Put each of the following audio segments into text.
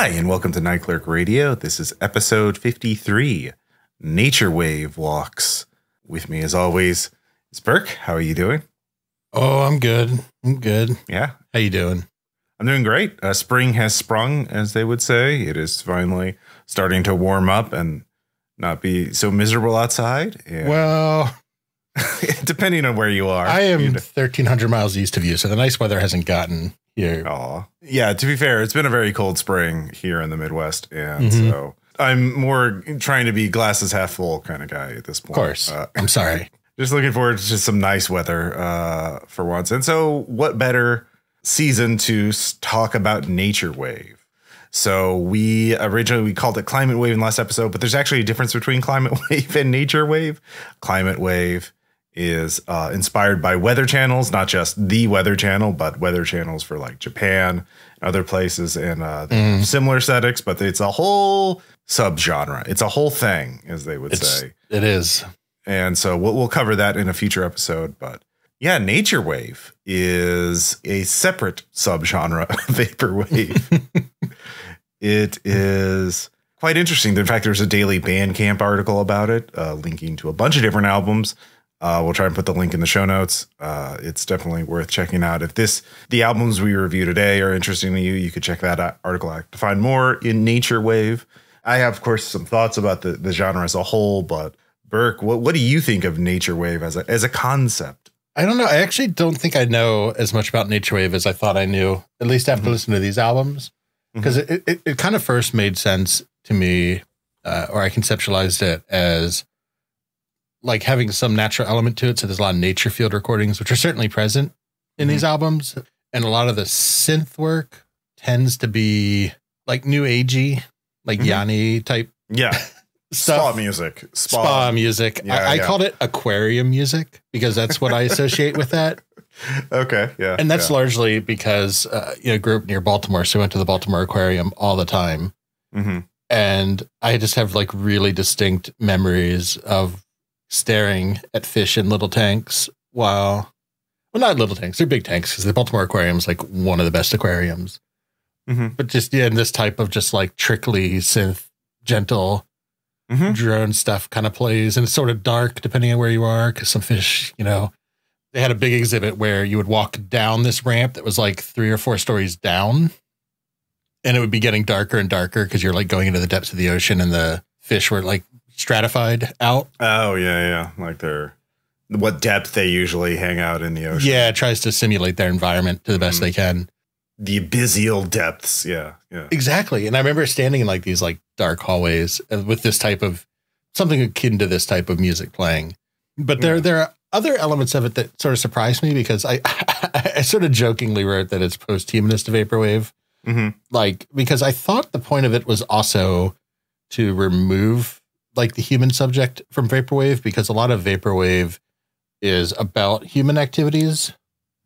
Hi, and welcome to Night Clerk Radio. This is episode 53, Naturewave Walks. With me, as always, is Burke. How are you doing? Oh, I'm good. Yeah. How you doing? I'm doing great. Spring has sprung, as they would say. It is finally starting to warm up and not be so miserable outside. And well, depending on where you are. I am 1,300 miles east of you, so the nice weather hasn't gotten here. Aw. Yeah, to be fair, it's been a very cold spring here in the Midwest, and so I'm more trying to be glasses half full kind of guy at this point. Of course. I'm sorry. Just looking forward to some nice weather for once. And so what better season to talk about Naturewave? So we originally called it Climate Wave in the last episode, but there's actually a difference between Climate Wave and Naturewave. Climate Wave is inspired by weather channels, not just the Weather Channel, but weather channels for like Japan and other places, and similar aesthetics, but it's a whole subgenre. It's a whole thing, as they would say. It is. And so we'll cover that in a future episode. But yeah, Naturewave is a separate subgenre of vaporwave. It is quite interesting. In fact, there's a daily Bandcamp article about it, linking to a bunch of different albums. We'll try and put the link in the show notes. It's definitely worth checking out. If the albums we review today are interesting to you, you could check that article out to find more in Naturewave. I have, of course, some thoughts about the genre as a whole, but Burke, what do you think of Naturewave as a concept? I don't know. I actually don't think I know as much about Naturewave as I thought I knew, at least after listening to these albums, because it kind of first made sense to me, or I conceptualized it as like having some natural element to it. So there's a lot of nature field recordings, which are certainly present in these albums. And a lot of the synth work tends to be like new agey, like Yanni type. Yeah. Stuff. Spa music. Yeah, I called it aquarium music because that's what I associate with that. Okay. Yeah. And that's largely because, grew up near Baltimore. So I went to the Baltimore Aquarium all the time. And I just have like really distinct memories of staring at fish in little tanks well, not little tanks, they're big tanks because the Baltimore Aquarium is like one of the best aquariums. But just, in this type of just like trickly synth, gentle drone stuff kind of plays, and it's sort of dark depending on where you are because some fish, they had a big exhibit where you would walk down this ramp that was like 3 or 4 stories down, and it would be getting darker and darker because you're like going into the depths of the ocean, and the fish were like stratified out. Oh yeah. Like what depth they usually hang out in the ocean. Yeah. It tries to simulate their environment to the best they can. The abyssal depths. Yeah. Exactly. And I remember standing in like these like dark hallways with this type of something akin to this type of music playing. But there are other elements of it that sort of surprised me because I sort of jokingly wrote that it's post-humanist vaporwave. Like, because I thought the point of it was also to remove like the human subject from vaporwave, because a lot of vaporwave is about human activities,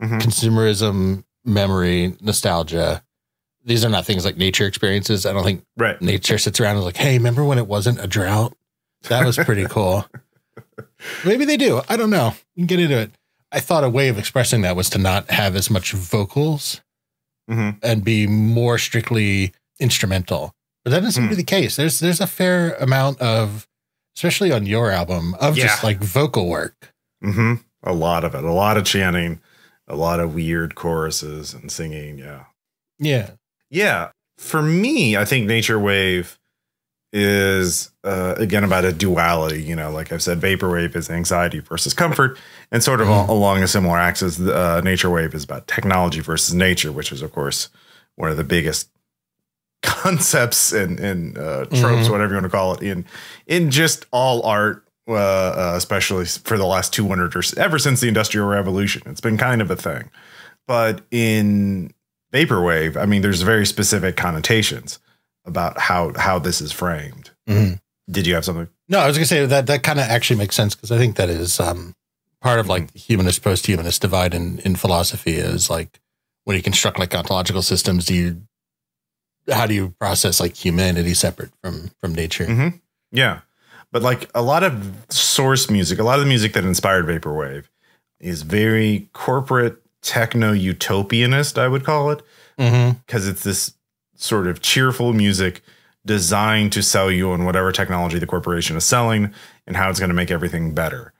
consumerism, memory, nostalgia. These are not things like nature experiences. I don't think nature sits around and is like, hey, remember when it wasn't a drought? That was pretty cool. Maybe they do. I don't know. You can get into it. I thought a way of expressing that was to not have as much vocals and be more strictly instrumental. But that doesn't seem to be the case. There's a fair amount of, especially on your album, of just like vocal work. A lot of it. A lot of chanting. A lot of weird choruses and singing. Yeah. For me, I think Naturewave is, again, about a duality. Like I've said, vaporwave is anxiety versus comfort, and sort of along a similar axis, Naturewave is about technology versus nature, which is, of course, one of the biggest concepts and tropes, whatever you want to call it, in just all art, especially for the last 200 or ever since the Industrial Revolution. It's been kind of a thing. But in vaporwave, I mean, there's very specific connotations about how this is framed. Did you have something? No, I was gonna say that kind of actually makes sense, because I think that is part of like the humanist post-humanist divide in philosophy is like, when you construct like ontological systems, how do you process like humanity separate from nature? Yeah. But like a lot of source music, a lot of the music that inspired vaporwave is very corporate techno utopianist, I would call it, because it's this sort of cheerful music designed to sell you on whatever technology the corporation is selling and how it's going to make everything better.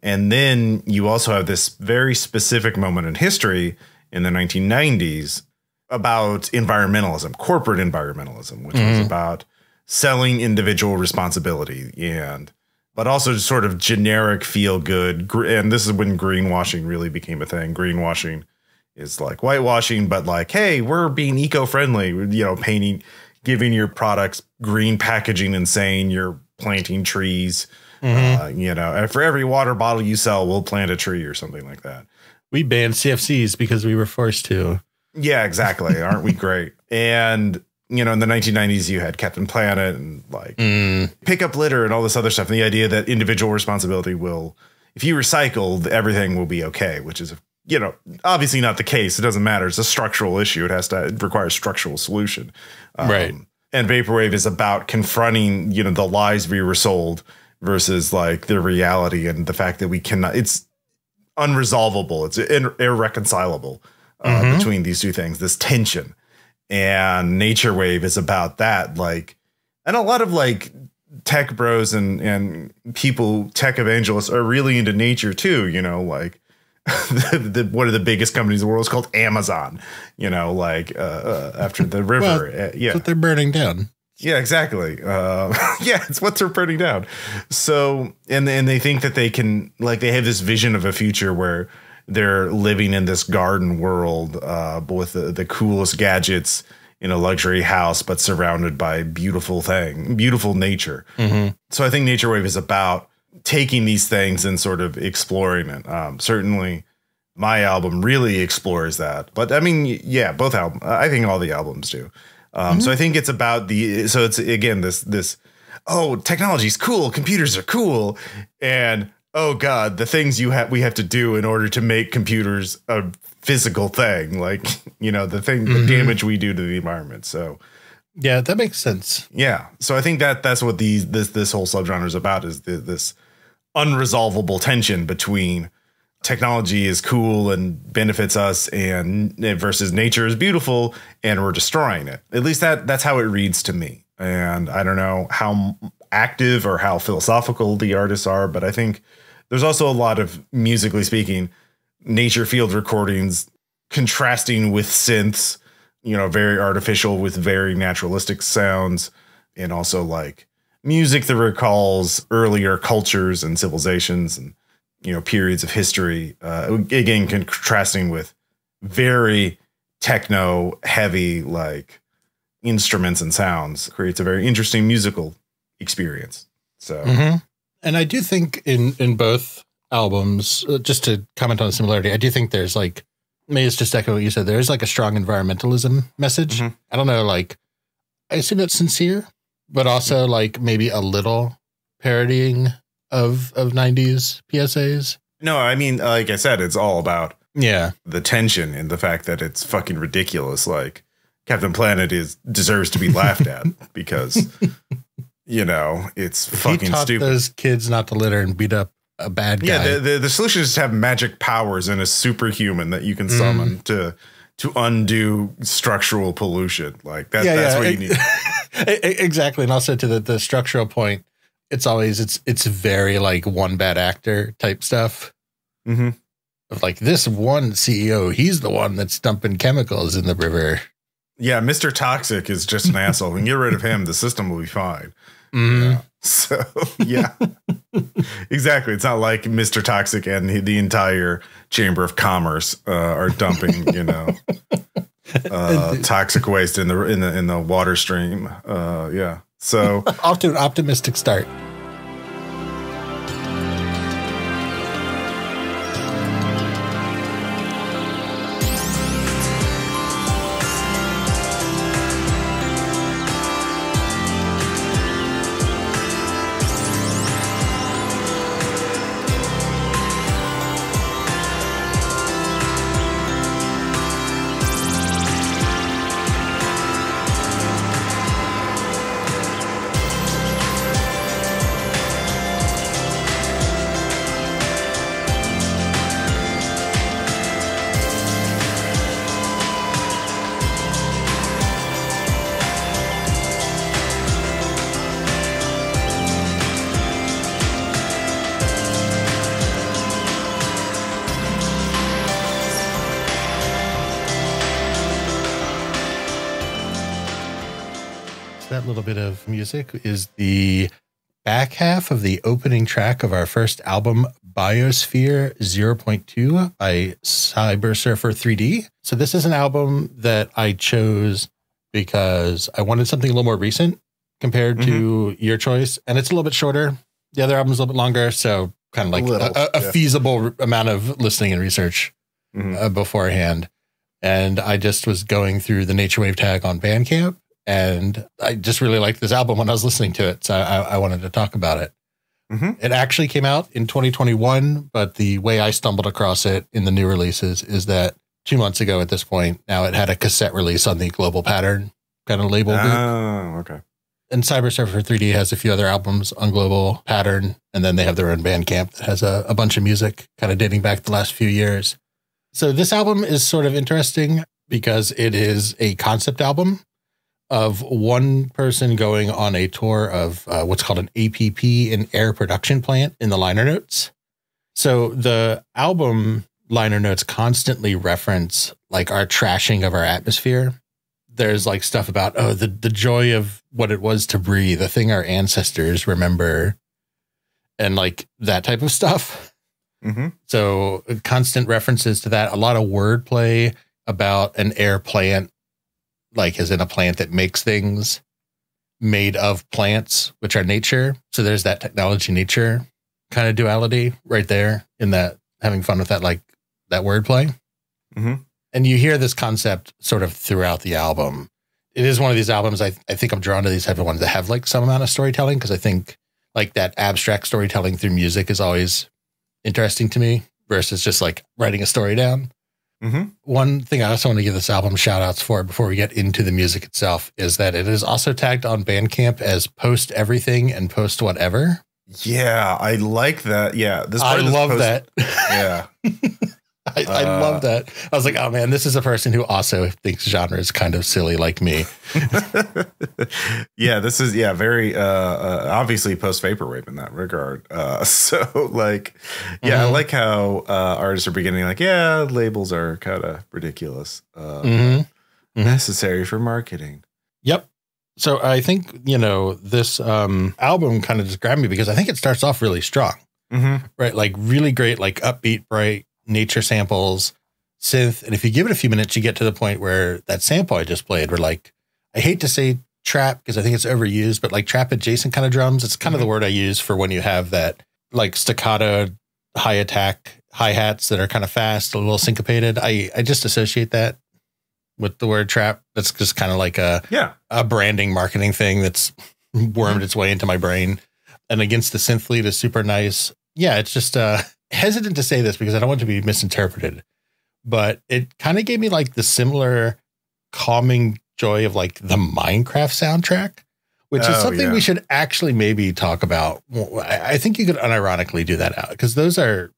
And then you also have this very specific moment in history in the 1990s about environmentalism, corporate environmentalism, which was about selling individual responsibility but also just sort of generic feel good. And this is when greenwashing really became a thing. Greenwashing is like whitewashing, but like, hey, we're being eco-friendly, you know, giving your products green packaging and saying you're planting trees. You know, and for every water bottle you sell, we'll plant a tree or something like that. We banned CFCs because we were forced to. Yeah, exactly. Aren't we great? And, you know, in the 1990s, you had Captain Planet and like pick up litter and all this other stuff. And the idea that individual responsibility will, if you recycle, everything will be okay, which is, you know, obviously not the case. It doesn't matter. It's a structural issue. It requires structural solution. Right. And vaporwave is about confronting, you know, the lies we were sold versus like the reality and the fact that we cannot, it's unresolvable. It's irreconcilable between these two things, this tension. And Naturewave is about that. Like, and a lot of like tech bros and people, tech evangelists are really into nature too, you know, like one of the biggest companies in the world is called Amazon, you know, like after the river. Well, yeah. What they're burning down. Yeah, exactly. Yeah, it's what they're burning down. So, and they think that they can, like, they have this vision of a future where they're living in this garden world with the coolest gadgets in a luxury house, but surrounded by beautiful nature. So I think Naturewave is about taking these things and sort of exploring it. Certainly my album really explores that. But I mean, yeah, both albums, I think all the albums do. So I think it's about so it's again, this, oh, technology's cool. Computers are cool. And, oh God, the things we have to do in order to make computers a physical thing, like, you know, the damage we do to the environment. So yeah, that makes sense. Yeah. So I think that's what this whole subgenre is about, is this unresolvable tension between technology is cool and benefits us and versus nature is beautiful and we're destroying it. At least that's how it reads to me. And I don't know how active or how philosophical the artists are, but I think there's also a lot of, musically speaking, nature field recordings contrasting with synths, you know, very artificial with very naturalistic sounds, and also like music that recalls earlier cultures and civilizations and, you know, periods of history, again, contrasting with very techno heavy, like instruments and sounds, creates a very interesting musical experience. So, and I do think in both albums, just to comment on the similarity, I do think there's like, maybe it's just echo what you said, there's like a strong environmentalism message. I don't know, like, I assume it's sincere, but also like maybe a little parodying of 90s PSAs. No, I mean, like I said, it's all about the tension and the fact that it's fucking ridiculous. Like Captain Planet deserves to be laughed at because, you know, it's fucking stupid. Those kids not to litter and beat up a bad guy. Yeah, the solution is to have magic powers and a superhuman that you can summon to undo structural pollution. Like that's what you need. Exactly. And also to the structural point, it's always, it's very like one bad actor type stuff. Of like this one CEO, he's the one that's dumping chemicals in the river. Yeah, Mr. Toxic is just an asshole. When you get rid of him, the system will be fine. Yeah. So, yeah, exactly. It's not like Mr. Toxic and the entire Chamber of Commerce are dumping, you know, toxic waste in the water stream. Yeah. So off to an optimistic start. That little bit of music is the back half of the opening track of our first album, Biosphere 0.2 by Cyber Surfer 3D. So this is an album that I chose because I wanted something a little more recent compared to your choice. And it's a little bit shorter. The other album's a little bit longer. So kind of like a feasible amount of listening and research beforehand. And I just was going through the Naturewave tag on Bandcamp. And I just really liked this album when I was listening to it. So I wanted to talk about it. It actually came out in 2021, but the way I stumbled across it in the new releases is that 2 months ago at this point, now it had a cassette release on the Global Pattern kind of label. Oh, okay. And Cyber Surfer 3D has a few other albums on Global Pattern. And then they have their own Bandcamp that has a bunch of music kind of dating back the last few years. So this album is sort of interesting because it is a concept album of one person going on a tour of what's called an APP, an air production plant, in the liner notes. So the album liner notes constantly reference like our trashing of our atmosphere. There's like stuff about, the joy of what it was to breathe, the thing our ancestors remember, and like that type of stuff. So constant references to that, a lot of wordplay about an air plant, like as in a plant that makes things made of plants, which are nature. So there's that technology nature kind of duality right there in that, having fun with that, like that wordplay. And you hear this concept sort of throughout the album. It is one of these albums. I think I'm drawn to these type of ones that have like some amount of storytelling, because I think like that abstract storytelling through music is always interesting to me versus just like writing a story down. One thing I also want to give this album shout outs for before we get into the music itself is that it is also tagged on Bandcamp as Post Everything and Post Whatever. Yeah, I like that. Yeah, I love that. Yeah. I love that. I was like, oh man, this is a person who also thinks genre is kind of silly like me. Yeah, this is very obviously post vaporwave in that regard. So like, I like how artists are beginning like, labels are kind of ridiculous, necessary for marketing. Yep. So I think, this album kind of just grabbed me because I think it starts off really strong, right? Like really great, like upbeat, bright nature samples, synth. And if you give it a few minutes, you get to the point where that sample I just played were like, I hate to say trap because I think it's overused, but like trap adjacent kind of drums. It's kind of the word I use for when you have that like staccato high attack hi-hats that are kind of fast, a little syncopated. I just associate that with the word trap. That's just kind of like a branding marketing thing that's wormed its way into my brain. And against the synth lead is super nice. Yeah, it's just hesitant to say this because I don't want it to be misinterpreted, but it kind of gave me like the similar calming joy of like the Minecraft soundtrack, which is something we should actually maybe talk about. I think you could unironically do that out because those are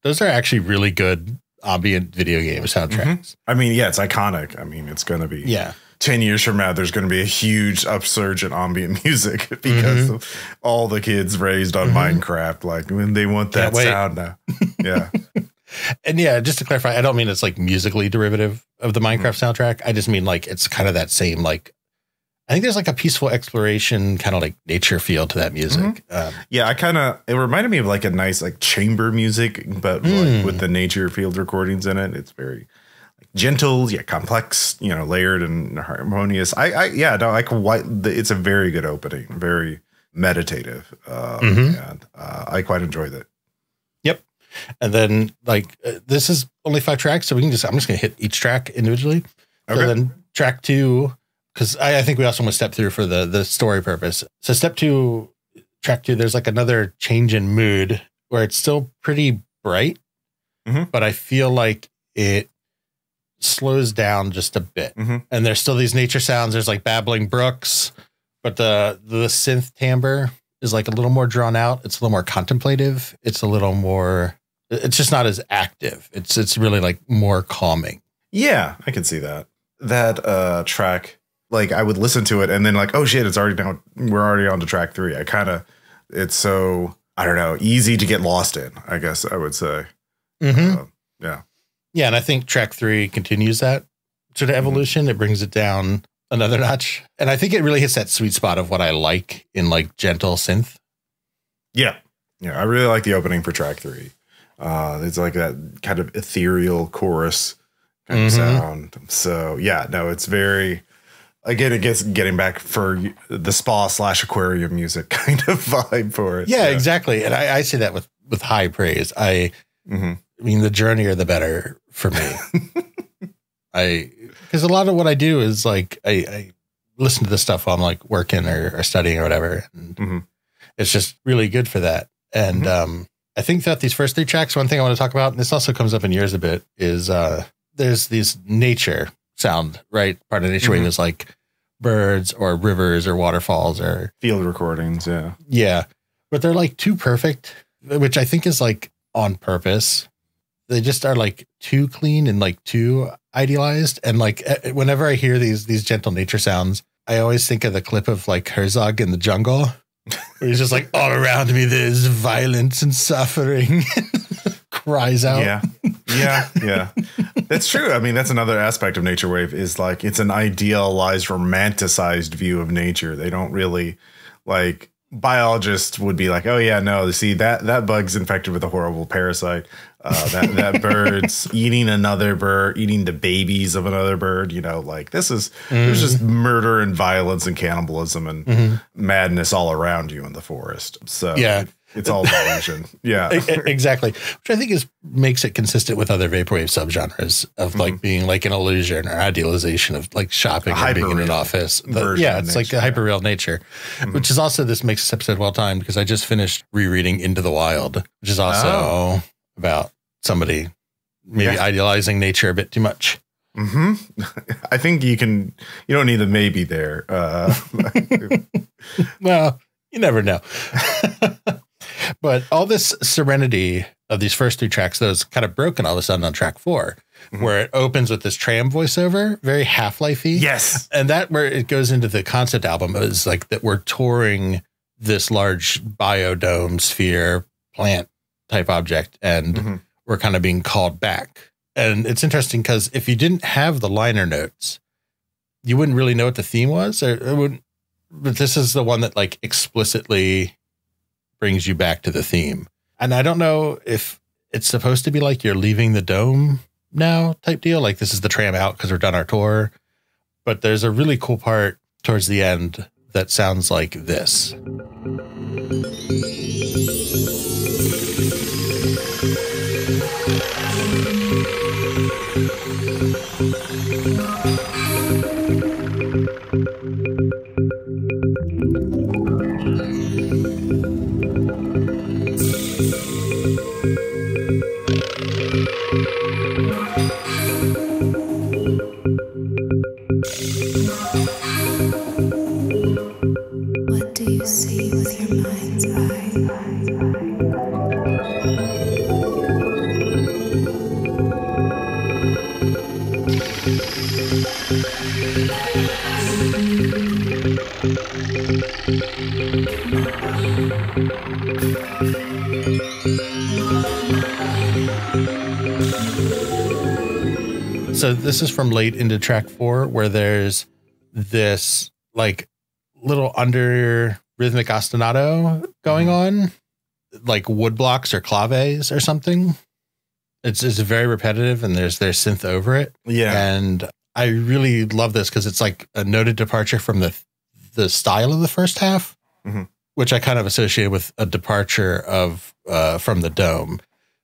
actually really good ambient video game soundtracks. I mean, it's iconic. I mean, it's going to be 10 years from now, there's going to be a huge upsurge in ambient music because of all the kids raised on Minecraft. Like when they want that sound now. Yeah. And just to clarify, I don't mean it's like musically derivative of the Minecraft soundtrack. I just mean like it's kind of that same, like, I think there's like a peaceful exploration kind of like nature feel to that music. It reminded me of like a nice like chamber music, but like with the nature field recordings in it. It's very gentle, complex, layered and harmonious. It's a very good opening, very meditative. And I quite enjoyed it. Yep. And then like this is only 5 tracks, so I'm just going to hit each track individually. Okay. So then track 2, because I think we also want to step through for the story purpose. So track 2, there's like another change in mood where it's still pretty bright, but I feel like it slows down just a bit. And there's still these nature sounds. There's like babbling brooks, but the synth timbre is like a little more drawn out. It's a little more contemplative. It's a little more, it's just not as active. It's really like more calming. Yeah, I can see that. That track, like I would listen to it and then like, oh shit, it's already down. We're already on to track 3. It's so, I don't know, easy to get lost in, I guess I would say. Yeah, and I think track 3 continues that sort of evolution. It brings it down another notch. And I think it really hits that sweet spot of what I like in like gentle synth. Yeah. Yeah. I really like the opening for track 3. It's like that kind of ethereal chorus kind of sound. So yeah, no, it's very, again, it gets getting back for the spa/aquarium music kind of vibe for it. Yeah, exactly. And I say that with high praise. I mean, the journeyer, the better for me. Because a lot of what I do is like, I listen to this stuff while I'm like working or studying or whatever. And it's just really good for that. And I think that these first 3 tracks, one thing I want to talk about, and this also comes up in yours a bit, is there's these nature sound, right? Part of Naturewave is like birds or rivers or waterfalls or field recordings. Yeah. Yeah. But they're like too perfect, which I think is like on purpose. They just are like too clean and like too idealized. And like whenever I hear these gentle nature sounds, I always think of the clip of like Herzog in the jungle, where he's just like, all around me there's violence and suffering. Cries out. Yeah. Yeah. Yeah. That's true. I mean, that's another aspect of Naturewave is like, it's an idealized, romanticized view of nature. They don't really like, biologists would be like, oh yeah, no, see that bug's infected with a horrible parasite. That bird's eating another bird, eating the babies of another bird. You know, like this is there's just murder and violence and cannibalism and madness all around you in the forest. So yeah, it's all illusion. Yeah, exactly. Which I think makes it consistent with other vaporwave subgenres of like being like an illusion or idealization of like shopping or being in an office. Yeah, it's like the hyperreal nature, which is also, this makes this episode well timed because I just finished rereading Into the Wild, which is also about somebody maybe idealizing nature a bit too much. I think you don't need the maybe there. Well, you never know. But all this serenity of these first 3 tracks, those kind of broken all of a sudden on track 4, where it opens with this tram voiceover, very Half-Life-y. Yes. And that where it goes into the concept album is like that we're touring this large biodome sphere plant type object, and we're kind of being called back. And it's interesting because if you didn't have the liner notes, you wouldn't really know what the theme was, or it wouldn't. But this is the one that like explicitly brings you back to the theme. And I don't know if it's supposed to be like you're leaving the dome now type deal. Like this is the tram out because we're done our tour. But there's a really cool part towards the end that sounds like this. What do you see with your mind's eye? So this is from late into track 4, where there's this like little under rhythmic ostinato going on, like wood blocks or claves or something. It's very repetitive, and there's synth over it. Yeah. And I really love this because it's like a noted departure from the style of the first half, which I kind of associate with a departure of from the dome,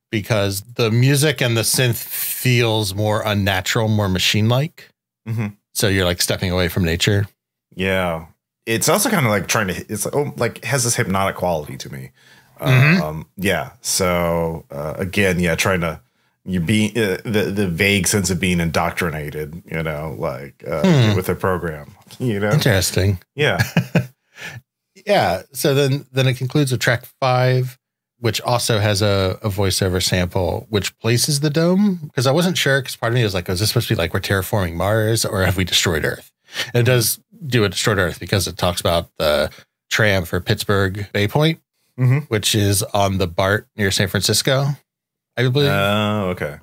because the music and the synth feels more unnatural, more machine-like. So you're like stepping away from nature. Yeah. It's also kind of like trying to, it's like has this hypnotic quality to me. Yeah. So again, yeah, trying to, you be the vague sense of being indoctrinated, you know, like with a program, you know. Interesting. Yeah. Yeah. So then it concludes with track 5, which also has a voiceover sample, which places the dome. Because I wasn't sure, because part of me was like, is this supposed to be like we're terraforming Mars, or have we destroyed Earth? And it does do a destroyed Earth, because it talks about the tram for Pittsburgh Bay Point, which is on the BART near San Francisco, I believe. Oh, okay.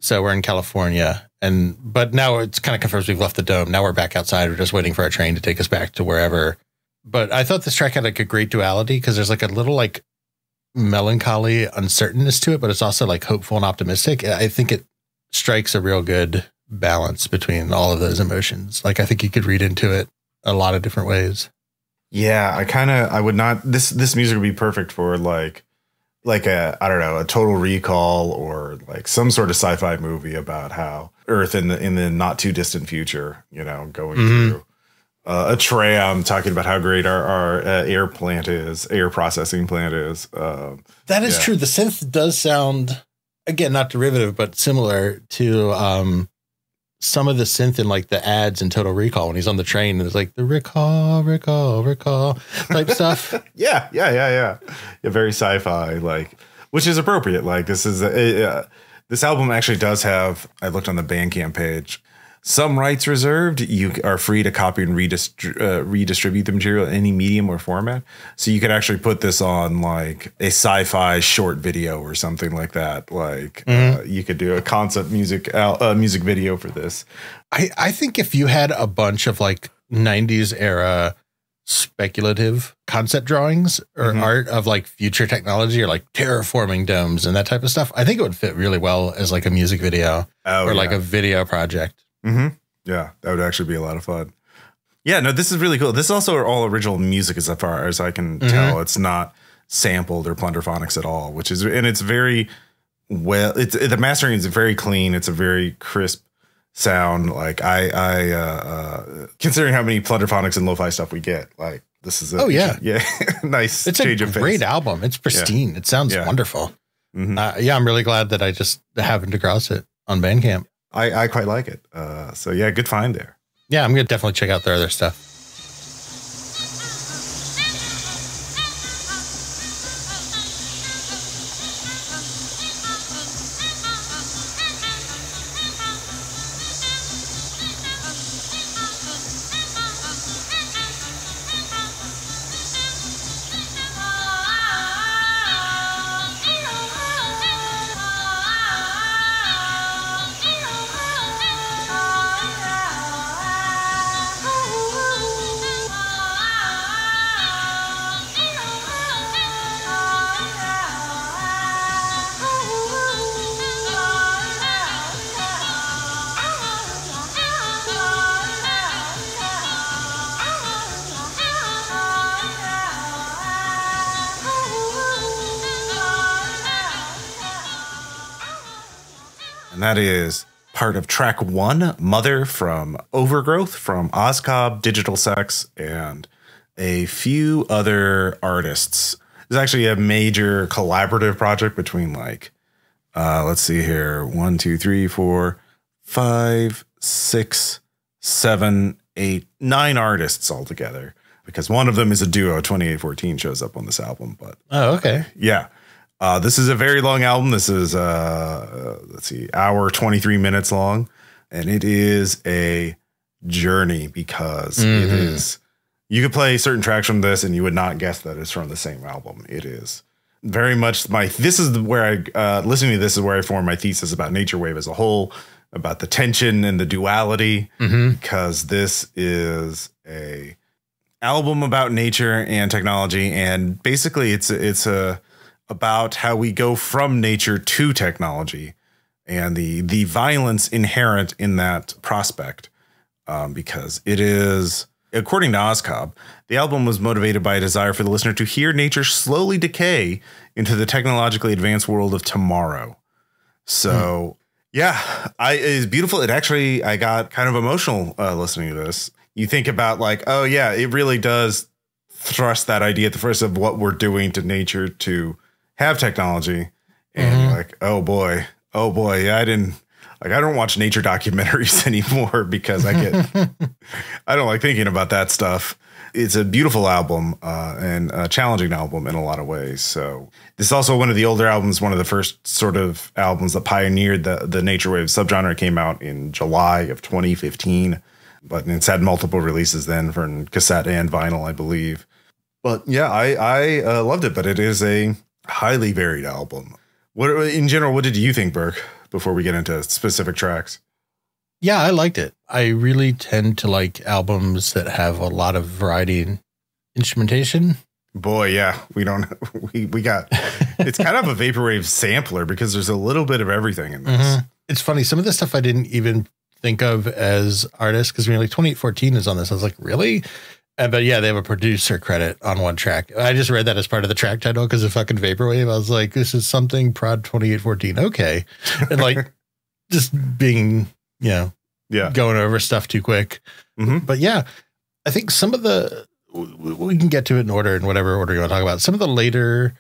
So we're in California, but now it's kind of confirms we've left the dome. Now we're back outside. We're just waiting for our train to take us back to wherever. But I thought this track had like a great duality because there's like a little like melancholy uncertainness to it, but it's also like hopeful and optimistic. I think it strikes a real good balance between all of those emotions. Like I think you could read into it a lot of different ways. Yeah, I would not. This music would be perfect for like a, I don't know, a Total Recall or like some sort of sci-fi movie about how Earth in the not too distant future, you know, going through a tram, talking about how great our air processing plant is. That is true. The synth does sound, again, not derivative, but similar to some of the synth in like the ads in Total Recall when he's on the train and it's like the recall type stuff. Yeah. Very sci-fi, like, which is appropriate. Like this is this album actually does have, I looked on the Bandcamp page, some rights reserved. You are free to copy and redistribute the material in any medium or format. So you could actually put this on like a sci-fi short video or something like that. Like you could do a concept music video for this. I think if you had a bunch of like 90s era speculative concept drawings or art of like future technology or like terraforming domes and that type of stuff, I think it would fit really well as like a music video like a video project. Yeah, that would actually be a lot of fun. Yeah, no, this is really cool. This is also all original music as far as I can tell. It's not sampled or plunderphonics at all, which is, and it's very well, the mastering is very clean. It's a very crisp sound. Like I considering how many plunderphonics and lo-fi stuff we get, like this is nice. It's a great album. It's pristine. It sounds wonderful. I'm really glad that I just happened to cross it on Bandcamp. I quite like it. So yeah, good find there. Yeah, I'm gonna definitely check out their other stuff. And that is part of track 1, Mother from Overgrowth from Ozcob, Digital Sex, and a few other artists. It's actually a major collaborative project between like, let's see here, 1, 2, 3, 4, 5, 6, 7, 8, 9 artists altogether. Because one of them is a duo. 2814 shows up on this album, but okay, yeah. This is a very long album. This is, let's see, hour 23 minutes long. And it is a journey because it is, you could play certain tracks from this and you would not guess that it's from the same album. It is very much listening to this is where I form my thesis about Naturewave as a whole, about the tension and the duality, because this is a album about nature and technology. And basically it's about how we go from nature to technology and the violence inherent in that prospect. Because it is, according to Ozcob, the album was motivated by a desire for the listener to hear nature slowly decay into the technologically advanced world of tomorrow. So it's beautiful. I got kind of emotional listening to this. You think about like, oh yeah, it really does thrust that idea at the first of what we're doing to nature to have technology, and you're like, oh boy, yeah, I don't watch nature documentaries anymore because I don't like thinking about that stuff. It's a beautiful album and a challenging album in a lot of ways. So this is also one of the older albums, one of the first sort of albums that pioneered the Naturewave subgenre. Came out in July of 2015, but it's had multiple releases then for cassette and vinyl, I believe. But yeah, I loved it, but it is a highly varied album. What in general, what did you think, Burke? before we get into specific tracks. Yeah, I liked it. I really tend to like albums that have a lot of variety in instrumentation. Boy, yeah, we got, it's kind of a vaporwave sampler because there's a little bit of everything in this. It's funny. Some of the stuff I didn't even think of as artists because we're like 2814 is on this. I was like, really? But yeah, they have a producer credit on one track. I just read that as part of the track title because of fucking vaporwave. I was like, this is something prod 2814. Okay. And like just being, going over stuff too quick. But yeah, I think some of the, we can get to it in order in whatever order you want to talk about. Some of the later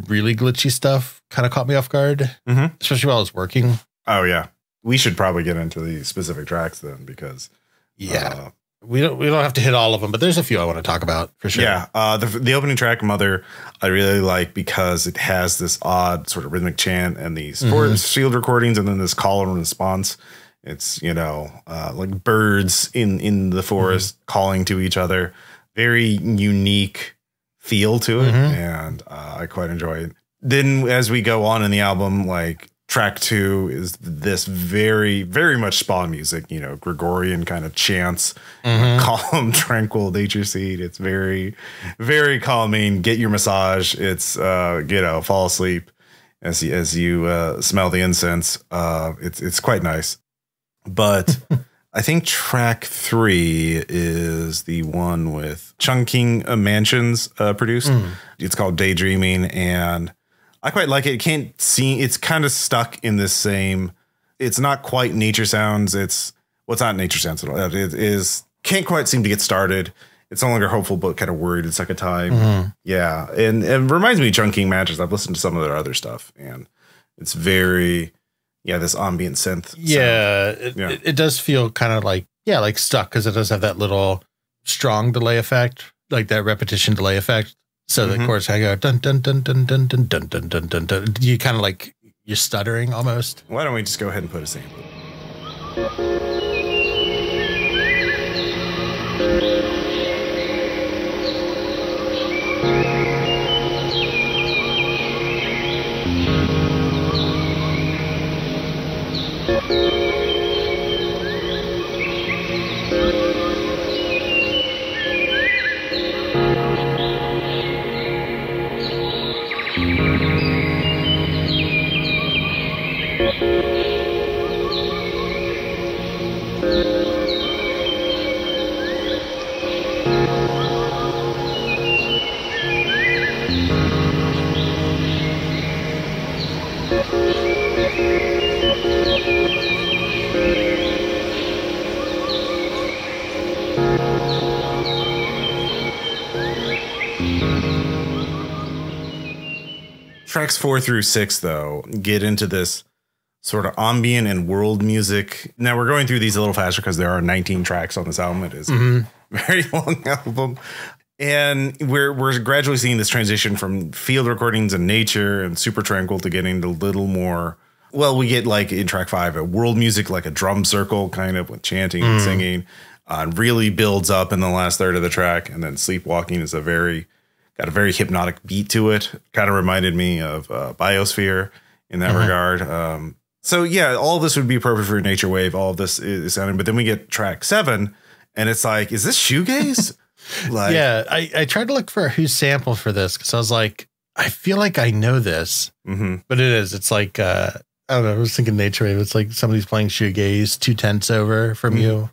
really glitchy stuff kind of caught me off guard, especially while I was working. Oh yeah. We should probably get into the specific tracks then because we don't have to hit all of them, but there's a few I want to talk about for sure. Yeah. The opening track, Mother, I really like because it has this odd sort of rhythmic chant and these field recordings and then this call and response. It's, like birds in the forest calling to each other. Very unique feel to it. And I quite enjoy it. Then as we go on in the album, like track 2 is this very, very much spa music, Gregorian kind of chants, calm, tranquil nature scene. It's very, very calming. Get your massage. It's, fall asleep as you smell the incense. It's quite nice. But I think track 3 is the one with Chungking Mansions produced. It's called Daydreaming, and I quite like it. It's kind of stuck in this same, it's not quite nature sounds. It's not nature sounds at all. It is, can't quite seem to get started. It's no longer hopeful, but kind of worried at second time. Yeah. And it reminds me of Chungking Mansions. I've listened to some of their other stuff and it's very, this ambient synth. It does feel kind of like, stuck because it does have that little strong delay effect, like that repetition delay effect. So the chorus I go dun dun dun dun dun dun dun dun dun dun dun. You kind of like you're stuttering almost. Why don't we just go ahead and put a sample? Tracks 4 through 6, though, get into this sort of ambient and world music. Now we're going through these a little faster because there are 19 tracks on this album. It is a very long album. And we're gradually seeing this transition from field recordings and nature and super tranquil to getting to a little more. Well, we get like in track 5, a world music, like a drum circle kind of with chanting and singing, really builds up in the last third of the track. And then Sleepwalking is got a very hypnotic beat to it. Kind of reminded me of Biosphere in that regard. So yeah, all of this would be perfect for Naturewave. All of this is sounding, but then we get track 7 and it's like, is this shoegaze? Like, yeah, I tried to look for who's sample for this because I was like, I feel like I know this, but it is. It's like, I don't know. I was thinking Naturewave. It's like somebody's playing shoegaze 2 tents over from you.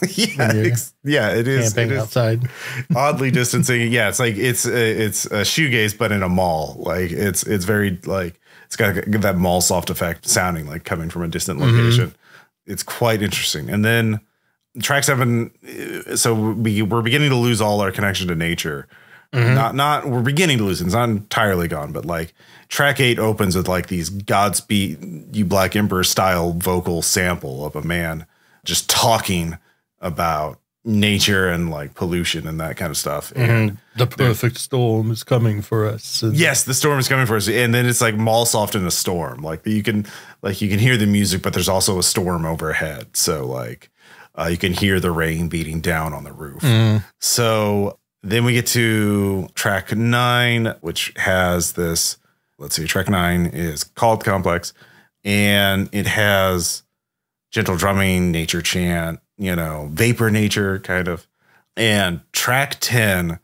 It is. Camping outside, oddly distancing. Yeah, it's like it's a shoegaze, but in a mall. Like it's very like it's got that mall soft effect sounding like coming from a distant location. It's quite interesting. And then track 7. So we're beginning to lose all our connection to nature. We're beginning to lose it. It's not entirely gone, but like track 8 opens with like these Godspeed You Black Emperor style vocal sample of a man just talking about nature and like pollution and that kind of stuff. And the perfect storm is coming for us. Yes, the storm is coming for us. And then it's like mall soft in a storm. Like you can hear the music, but there's also a storm overhead. So like you can hear the rain beating down on the roof. So then we get to track 9, which has this, track 9 is called Complex. and it has gentle drumming, nature chant, vapor nature kind of. And track 10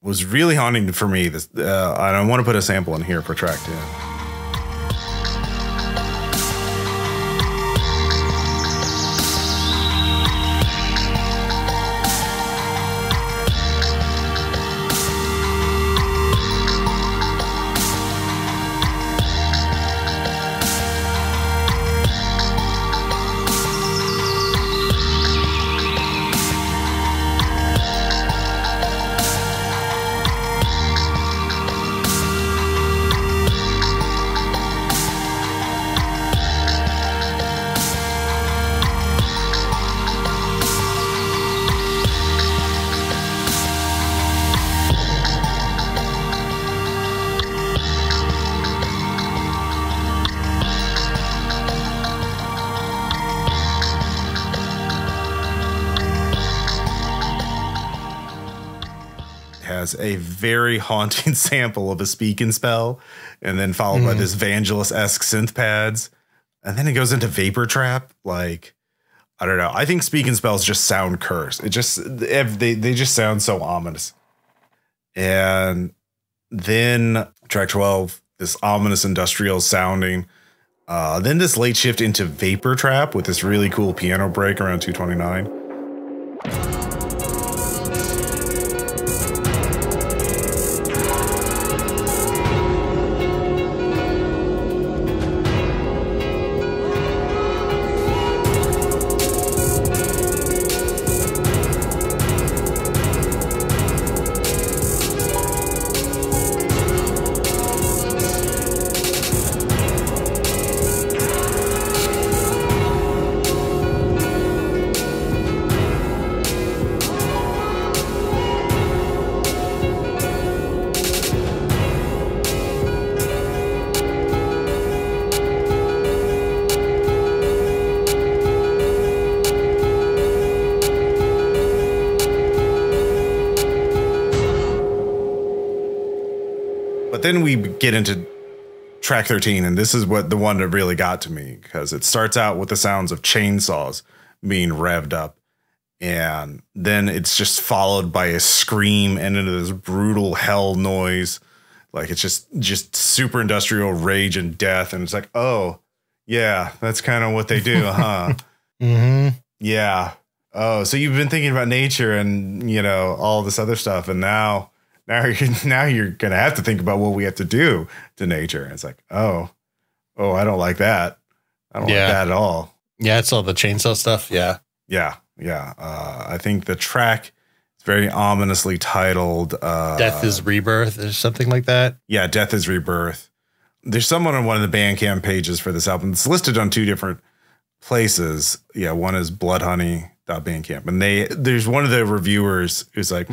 was really haunting for me. This I want to put a sample in here for track 10. Has a very haunting sample of a speak and spell, and then followed by this Vangelis-esque synth pads, and then it goes into vapor trap. Like, I don't know. I think speak and spells just sound cursed. It just they just sound so ominous. And then track 12, this ominous industrial sounding. Then this late shift into vapor trap with this really cool piano break around 229. But then we get into track 13, and this is what the one that really got to me, because it starts out with the sounds of chainsaws being revved up, and then it's just followed by a scream and into this brutal hell noise. Like, it's just super industrial rage and death, and it's like, oh yeah, that's kind of what they do, huh? Yeah. Oh, so you've been thinking about nature and all this other stuff, and now you're gonna have to think about what we have to do to nature. And it's like, oh, I don't like that. I don't like that at all. Yeah, it's all the chainsaw stuff. Yeah. I think the track is very ominously titled Death is Rebirth or something like that. Yeah, Death is Rebirth. There's someone on one of the Bandcamp pages for this album. It's listed on two different places. Yeah, one is bloodhoney.bandcamp. And there's one of the reviewers who's like,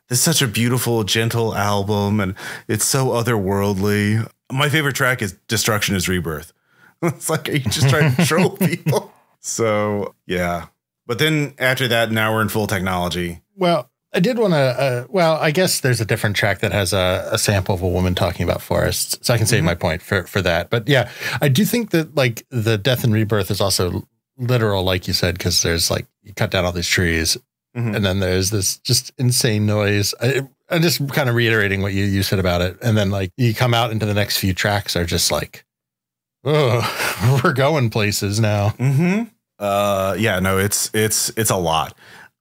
this is such a beautiful, gentle album, and it's so otherworldly. My favorite track is Destruction is Rebirth. It's like, are you just trying to troll people? So, yeah. But then after that, now we're in full technology. Well, I did want to, I guess there's a different track that has a sample of a woman talking about forests. So I can save my point for that. But yeah, I do think that like the Death and Rebirth is also literal, like you said, because there's like, you cut down all these trees. And then there's this just insane noise. I'm just kind of reiterating what you said about it. And then like you come out into the next few tracks are just like, oh, we're going places now. Yeah, no, it's a lot.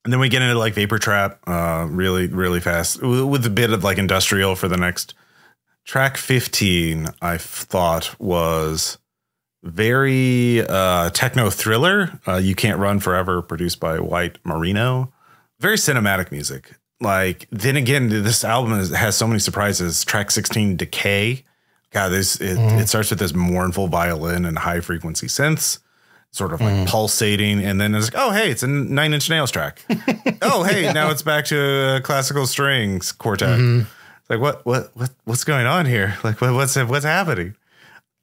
And then we get into like vapor trap really, really fast with a bit of like industrial for the next track. 15, I thought was very techno thriller. You Can't Run Forever, produced by White Marino. Very cinematic music. Like, then again, this album has so many surprises. Track 16, Decay. God, it starts with this mournful violin and high frequency synths, sort of like pulsating. And then it's like, oh, hey, it's a 9 Inch Nails track. Oh, hey, now it's back to classical strings quartet. It's like, what's going on here? Like, what's happening?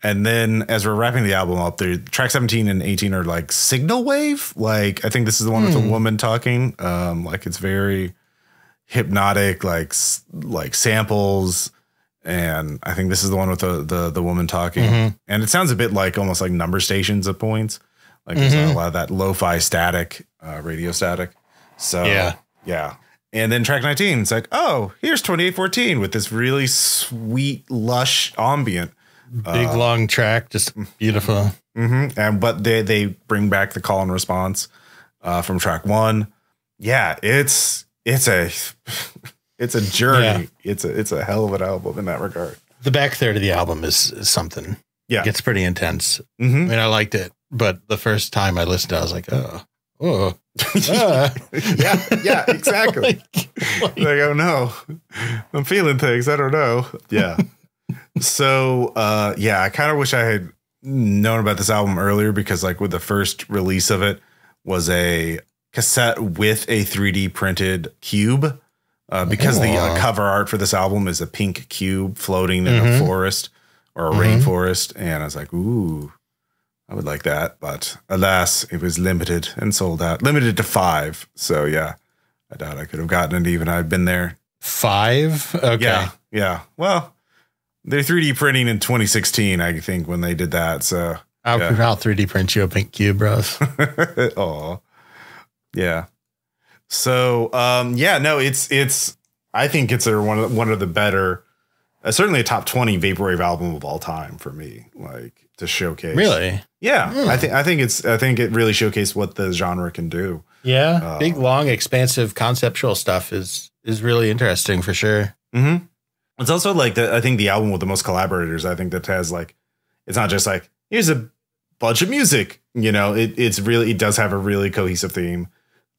And then as we're wrapping the album up, there, track 17 and 18 are like signal wave. Like, I think this is the one with the woman talking. Like, it's very hypnotic, like samples And I think this is the one with the woman talking. And it sounds a bit like almost like number stations at points. Like there's a lot of that lo-fi static, radio static. So yeah. And then track 19, it's like, oh, here's 2814 with this really sweet, lush ambient. Big long track, just beautiful. And but they bring back the call and response from track 1. Yeah, it's a journey. Yeah. It's a hell of an album in that regard. The back third of the album is something. Yeah, it gets pretty intense. I mean, I liked it, but the first time I listened, I was like, yeah, exactly. like, oh no, I'm feeling things. I don't know. Yeah. So, I kind of wish I had known about this album earlier, because like with the first release of it was a cassette with a 3D printed cube, because the cover art for this album is a pink cube floating in a forest or a rainforest. And I was like, ooh, I would like that. But alas, it was limited and sold out, limited to 5. So yeah, I doubt I could have gotten it even I'd been there. 5? Okay. Yeah. Well, they're 3D printing in 2016, I think, when they did that. So I'll 3D print you a pink cube, bros. Oh, yeah. So, it's. I think it's one of the better, certainly a top 20 vaporwave album of all time for me. Like to showcase. Really? Yeah, I think it really showcased what the genre can do. Yeah, big, long, expansive, conceptual stuff is really interesting for sure. It's also like I think the album with the most collaborators. I think that has like, it's not just like here's a bunch of music. You know, it does have a really cohesive theme,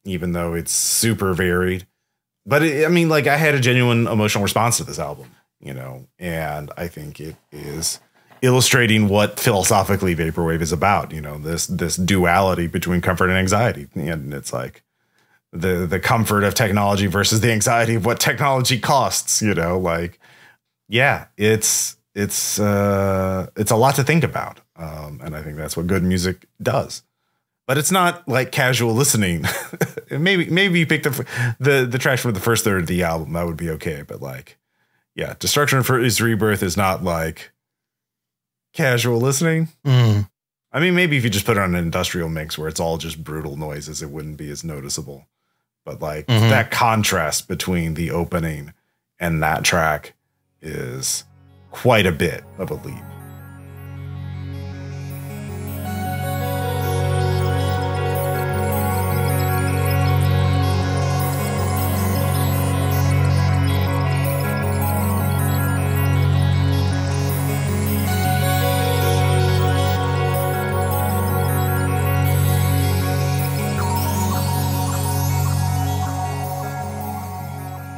even though it's super varied. But I mean, like I had a genuine emotional response to this album, you know, and I think it is illustrating what philosophically vaporwave is about. You know, this duality between comfort and anxiety, and it's like the comfort of technology versus the anxiety of what technology costs. You know, like it's a lot to think about, and I think that's what good music does. But it's not like casual listening. maybe you picked up the tracks from the first third of the album, that would be okay. But like, yeah, Destruction is Rebirth is not like casual listening. I mean, maybe if you just put it on an industrial mix where it's all just brutal noises, it wouldn't be as noticeable. But like that contrast between the opening and that track is quite a bit of a leap.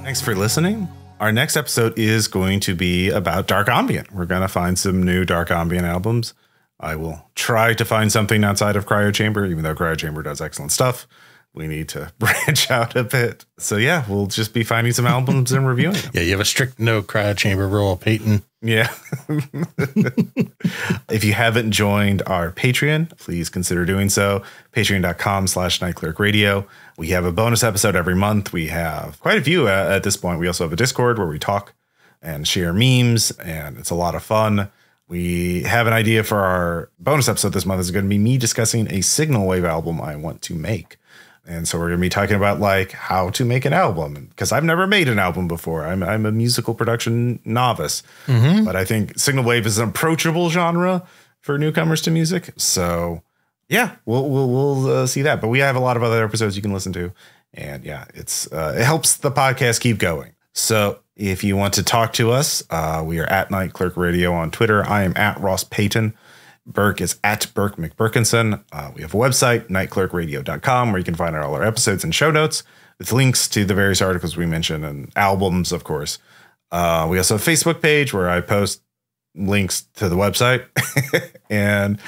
Thanks for listening. Our next episode is going to be about dark ambient. We're going to find some new dark ambient albums. I will try to find something outside of Cryo Chamber, even though Cryo Chamber does excellent stuff. We need to branch out a bit. So yeah, we'll just be finding some albums and reviewing them. Yeah, you have a strict no Cryo Chamber rule, Peyton. Yeah. If you haven't joined our Patreon, please consider doing so. Patreon.com/nightclerkradio. We have a bonus episode every month. We have quite a few at this point. We also have a Discord where we talk and share memes, and it's a lot of fun. We have an idea for our bonus episode this month. Is going to be me discussing a signal wave album I want to make. And so we're going to be talking about like how to make an album, because I've never made an album before. I'm a musical production novice, but I think signal wave is an approachable genre for newcomers to music. So yeah, we'll see that. But we have a lot of other episodes you can listen to, and yeah, it helps the podcast keep going. So if you want to talk to us, we are at Night Clerk Radio on Twitter. I am at Ross Payton. Burke is at Burke McBurkinson. We have a website, nightclerkradio.com, where you can find all our episodes and show notes with links to the various articles we mentioned and albums, of course. We also have a Facebook page where I post links to the website. And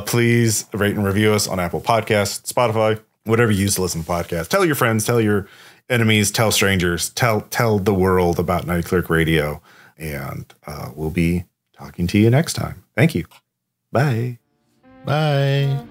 please rate and review us on Apple Podcasts, Spotify, whatever you use to listen to podcasts. Tell your friends, tell your enemies, tell strangers, tell the world about Night Clerk Radio. And we'll be talking to you next time. Thank you. Bye. Bye.